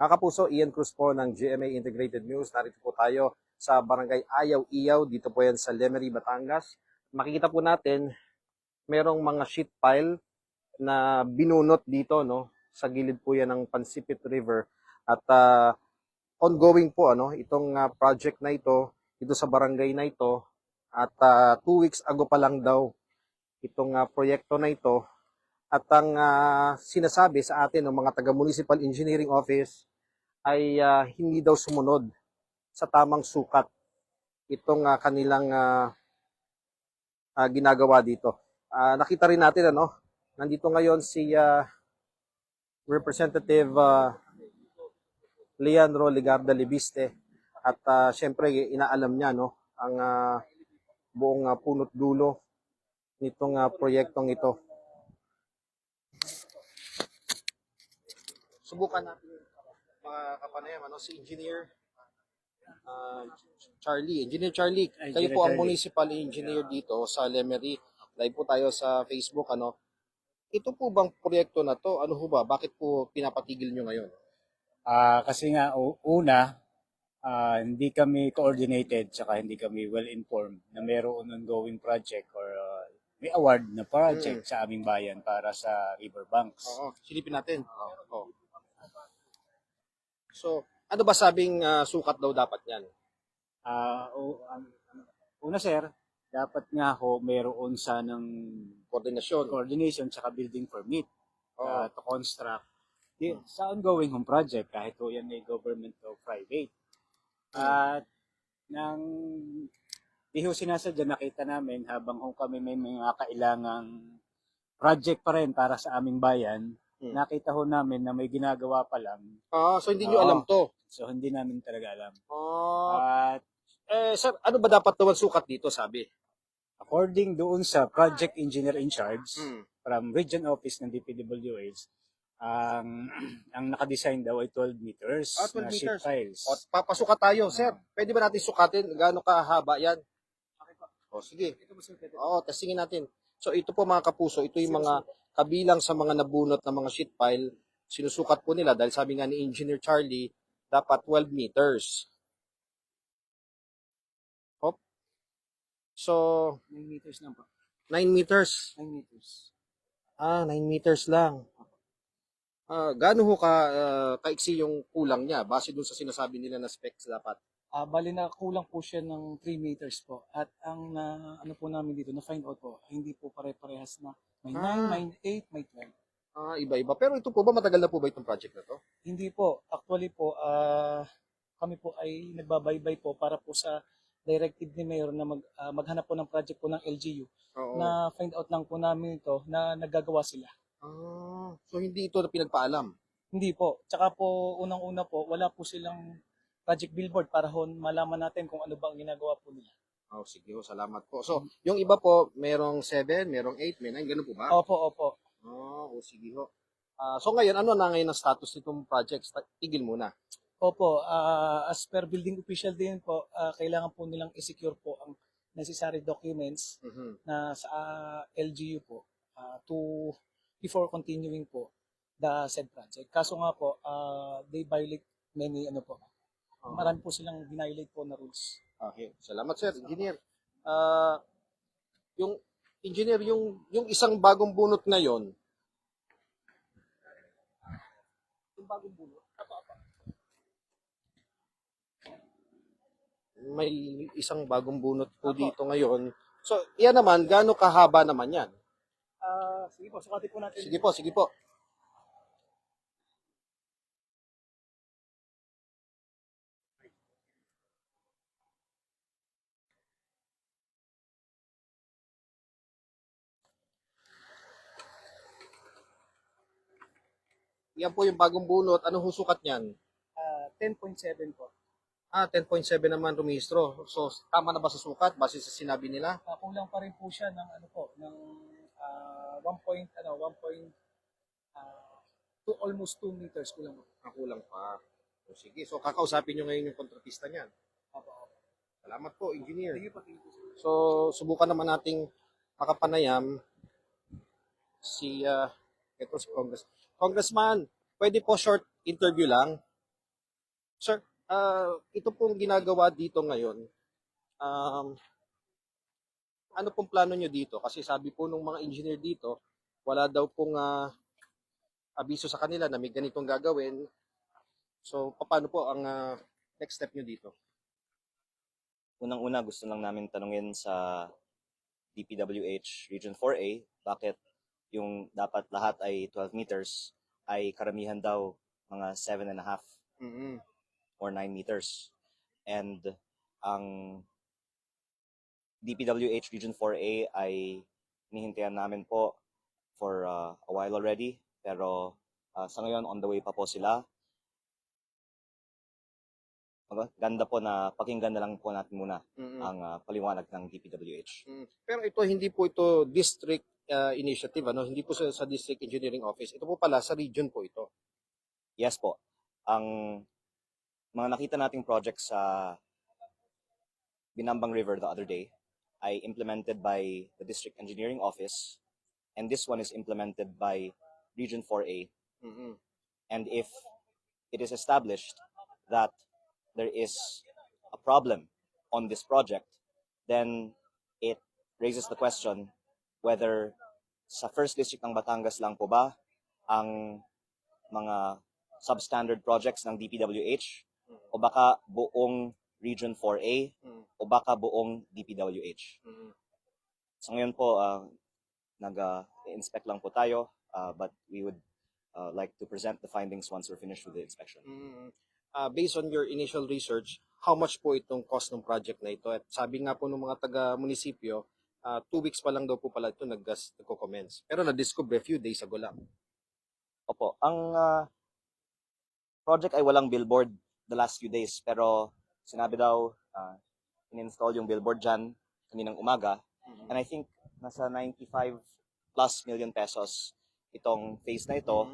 Mga kapuso, Ian Cruz po ng GMA Integrated News. Narito po tayo sa Barangay Ayaw-Iyaw. Dito po yan sa Lemery, Batangas. Makikita po natin, merong mga sheet pile na binunot dito, no? Sa gilid po yan ng Pansipit River. At ongoing po itong project na ito, dito sa barangay na ito. At 2 weeks ago pa lang daw itong proyekto na ito. At ang sinasabi sa atin ng mga taga-Municipal Engineering Office ay hindi daw sumunod sa tamang sukat itong kanilang ginagawa dito. Nakita rin natin nandito ngayon si Representative Leandro Legarda Libiste at syempre inaalam niya ang buong punot dulo nitong proyektong ito. Subukan natin mga kapanayam, si Engineer Charlie. Engineer Charlie, kayo po ang municipal engineer dito sa Lemery. Live po tayo sa Facebook. Ito po bang proyekto na to? Ano ho ba? Bakit po pinapatigil nyo ngayon? Kasi nga una, hindi kami coordinated tsaka hindi kami well-informed na mayroon ongoing project or may award na project sa aming bayan para sa riverbanks. Oo, silipin natin. Oo. So, ano ba sabing sukat daw dapat yan? Una sir, dapat nga ho mayroon sanang Coordination. tsaka building permit Oo. to construct sa ongoing home project kahit ho yan ay government o private. At nang di ho sinasadya, nakita namin habang ho kami may mga kailangang project pa rin para sa aming bayan, nakita ho namin na may ginagawa pa lang. So hindi nyo alam to? So hindi namin talaga alam. At Sir, ano ba dapat naman sukat dito, sabi? according doon sa project engineer in charge from region office ng DPWH, ang nakadesign daw ay 12 meters 12 na sheet meters. piles. O, papasukat tayo, sir. Pwede ba natin sukatin? Gaano kahaba yan? O, sige. Oo, testingin natin. So, ito po mga kapuso, ito yung mga kabilang sa mga nabunot na mga sheet pile. Sinusukat po nila dahil sabi nga ni Engineer Charlie, dapat 12 meters. Hop. So, 9 meters lang po. 9 meters. 9 meters. 9 meters lang. Gaano ho kaiksi yung kulang niya base dun sa sinasabi nila na specs dapat? Bali na kulang po siya ng 3 meters po. At ang ano po namin dito, na find out po, hindi po pare-parehas na may 9, may 8, may 12. Iba-iba. Pero ito po ba, matagal na po ba itong project na to? Hindi po. Actually po, kami po ay nagbabaybay po para po sa directive ni Mayor na maghanap po ng project po ng LGU. Oo. Na find out lang po namin ito na nagagawa sila. So hindi ito na pinagpaalam? Hindi po. Tsaka po, unang-una po, wala po silang project billboard para malaman natin kung ano ba ang ginagawa po nila. Sige ho, salamat po. So, yung iba po, merong 7, merong 8, may 9, ganun po ba? Opo. Sige ho. So ngayon, ano na ngayon ang status nitong project? Tigil muna. Opo, as per building official din po, kailangan po nilang i-secure po ang necessary documents na sa LGU po before continuing po the said project. Kaso nga po, they violate many marami po silang violate po na rules. Okay, salamat sir, engineer. Yung engineer, yung isang bagong bunot ngayon, yung bagong bunot, may isang bagong bunot po dito ngayon. So, yan naman, gaano kahaba naman yan? Sige po, sukatin po natin. Sige po. Yan po yung bagong bunot. Anong husukat niyan? 10.7 po. 10.7 naman rumistro. So, tama na ba sa sukat base sa sinabi nila? Kulang pa rin po siya ng ng 1.2 almost 2 meters kulang po. Kulang pa. Sige. So, kakausapin nyo ngayon yung kontratista niyan. Opo. Salamat po, engineer. Sige po. So, subukan naman nating makapanayam si Congressman. Pwede po short interview lang. Sir, ito pong ginagawa dito ngayon, um, ano pong plano nyo dito? Kasi sabi po nung mga engineer dito, wala daw pong abiso sa kanila na may ganitong gagawin. So, paano po ang next step nyo dito? Unang-una, gusto lang namin tanungin sa DPWH Region 4A, bakit yung dapat lahat ay 12 meters, ay karamihan daw mga 7.5 Mm-hmm. or 9 meters. And ang DPWH Region 4A ay hinihintayan namin po for a while already, pero sa ngayon on the way pa po sila. Ganda po na pakinggan na lang po natin muna Mm-hmm. ang paliwanag ng DPWH. Pero ito, hindi po ito district initiative, ano? Hindi po sa district engineering office. Ito po pala, sa region po ito. Yes po. Ang mga nakita nating projects sa Binambang River the other day ay implemented by the District Engineering Office, and this one is implemented by Region 4A. Mm-hmm. And if it is established that there is a problem on this project, then it raises the question whether sa first district ng Batangas lang po ba ang mga substandard projects ng DPWH, o baka buong Region 4A, o baka buong DPWH. So ngayon po, nag-inspect lang po tayo, but we would like to present the findings once we're finished with the inspection. Based on your initial research, how much po itong cost ng project na ito? At sabi nga po ng mga taga-munisipyo, 2 weeks pa lang daw po pala ito nagko-commence. Pero na-discover a few days ago lang. Opo, ang project ay walang billboard the last few days, pero sinabi daw, in-install yung billboard dyan kaninang umaga, and I think nasa 95 plus million pesos itong phase na ito,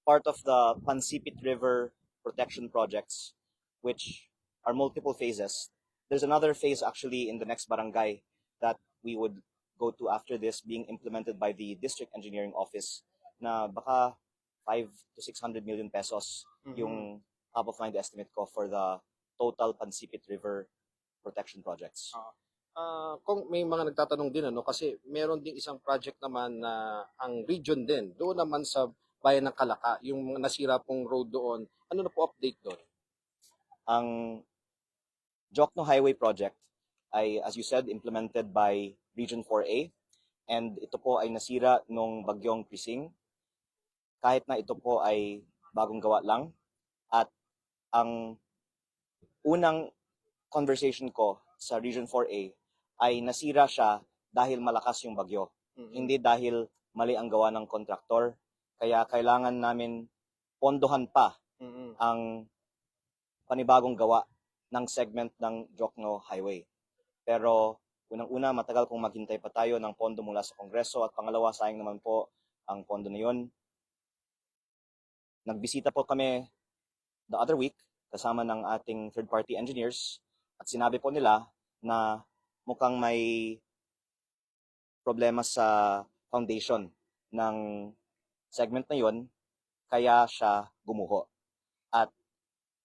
part of the Pansipit River protection projects, which are multiple phases. There's another phase actually in the next barangay that we would go to after this, being implemented by the District Engineering Office, na baka 5 to 600 million pesos yung top of mind estimate ko for the total Pansipit River protection projects. Kung may mga nagtatanong din, ano, kasi meron ding isang project naman na ang region din, doon naman sa bayan ng Kalaka, yung nasira pong road doon, ano na po update doon? Ang Jokno Highway Project ay, as you said, implemented by Region 4A, and ito po ay nasira nung bagyong Krising, kahit na ito po ay bagong gawa lang. At ang unang conversation ko sa Region 4A ay nasira siya dahil malakas yung bagyo, hindi dahil mali ang gawa ng kontraktor. Kaya kailangan namin pondohan pa ang panibagong gawa ng segment ng Jokno Highway. Pero unang-una, matagal kong maghintay pa tayo ng pondo mula sa Kongreso, at pangalawa, sayang naman po ang pondo na yun. Nagbisita po kami the other week kasama ng ating third-party engineers, at sinabi po nila na mukhang may problema sa foundation ng segment na yun, kaya siya gumuho. At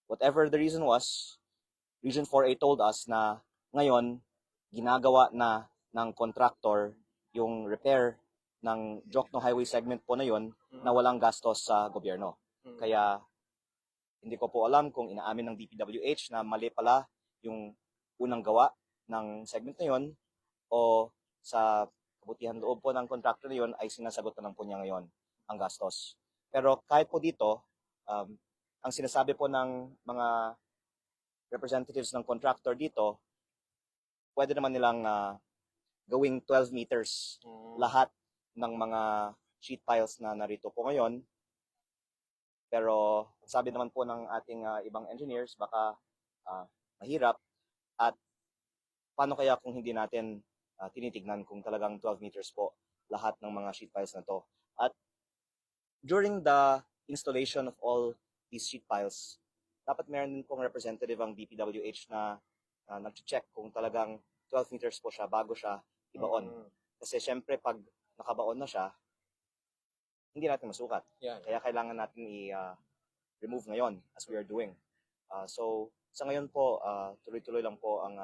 whatever the reason was, Region 4A told us na ngayon ginagawa na ng contractor yung repair ng Jokno Highway segment po na yun na walang gastos sa gobyerno. Kaya hindi ko po alam kung inaamin ng DPWH na mali pala yung unang gawa ng segment na yun, o sa kabutihan loob po ng contractor na yun ay sinasagot na lang po niya ngayon ang gastos. Pero kahit po dito, ang sinasabi po ng mga representatives ng contractor dito, pwede naman nilang gawing 12 meters lahat ng mga sheet piles na narito po ngayon. Pero sabi naman po ng ating ibang engineers, baka mahirap, at paano kaya kung hindi natin tinitignan kung talagang 12 meters po lahat ng mga sheet piles na to. At during the installation of all these sheet piles, dapat meron din pong representative ang DPWH na nag-check kung talagang 12 meters po siya bago siya ibaon. Kasi syempre pag nakabaon na siya, hindi natin masukat. Yeah. Kaya kailangan natin i-remove ngayon as we are doing. So sa ngayon po, tuloy-tuloy lang po ang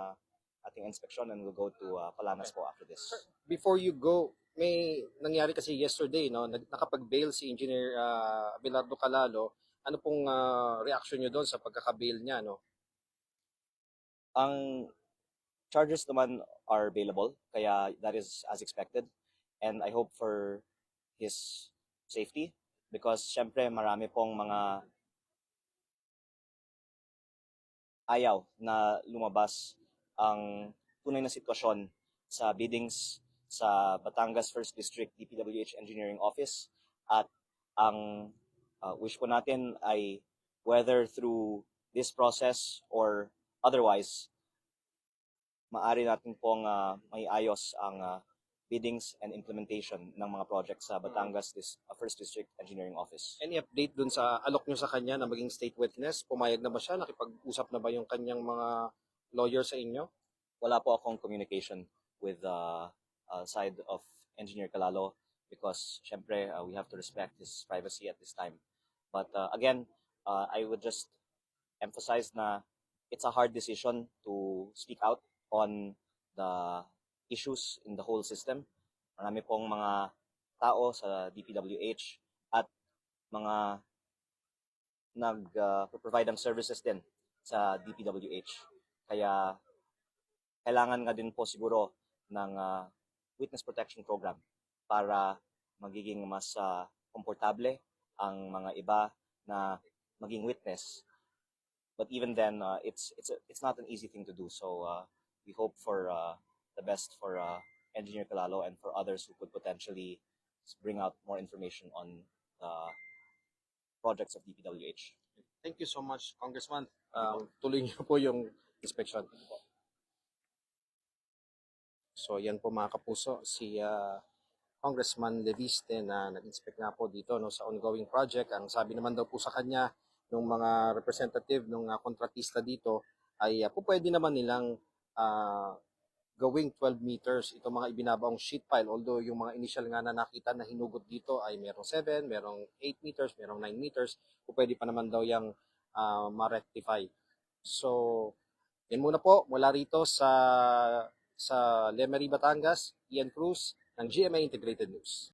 ating inspection and we'll go to Palanas po after this. Before you go, may nangyari kasi yesterday, no? Nakapag-bail si Engineer Abelardo Calalo. Ano pong reaction nyo doon sa pagkaka-bail niya, no? Ang charges naman are bailable, kaya that is as expected. And I hope for his safety because syempre marami pong mga ayaw na lumabas ang tunay na sitwasyon sa biddings sa Batangas 1st District DPWH Engineering Office at ang wish po natin ay whether through this process or otherwise maaari natin pong may ayos ang biddings and implementation ng mga projects sa Batangas 1st District Engineering Office. Any update dun sa alok nyo sa kanya na maging state witness? Pumayag na ba siya? Nakipag-usap na ba yung kanyang mga lawyer sa inyo? Wala po akong communication with the side of Engineer Calalo because syempre we have to respect his privacy at this time. But again, I would just emphasize na it's a hard decision to speak out on the issues in the whole system. Marami pong mga tao sa DPWH at mga nag-provide ng services din sa DPWH. Kaya kailangan nga din po siguro ng witness protection program para magiging mas komportable ang mga iba na maging witness. But even then, it's not an easy thing to do. So we hope for the best for Engineer Calalo and for others who could potentially bring out more information on the projects of DPWH. Thank you so much, Congressman. Tuloy niyo po yung inspection. So yan po mga kapuso, si Congressman Leviste na nag-inspect nga po dito no, sa ongoing project. Ang sabi naman daw po sa kanya ng mga representative ng kontratista dito ay po pwede naman nilang gawing 12 meters itong mga ibinabaong sheet pile. Although yung mga initial nga na nakita na hinugot dito ay merong 7, merong 8 meters, merong 9 meters. Po pwede pa naman daw yung ma-rectify. So, yan muna po mula rito sa Lemery, Batangas, Ian Cruz ng GMA Integrated News.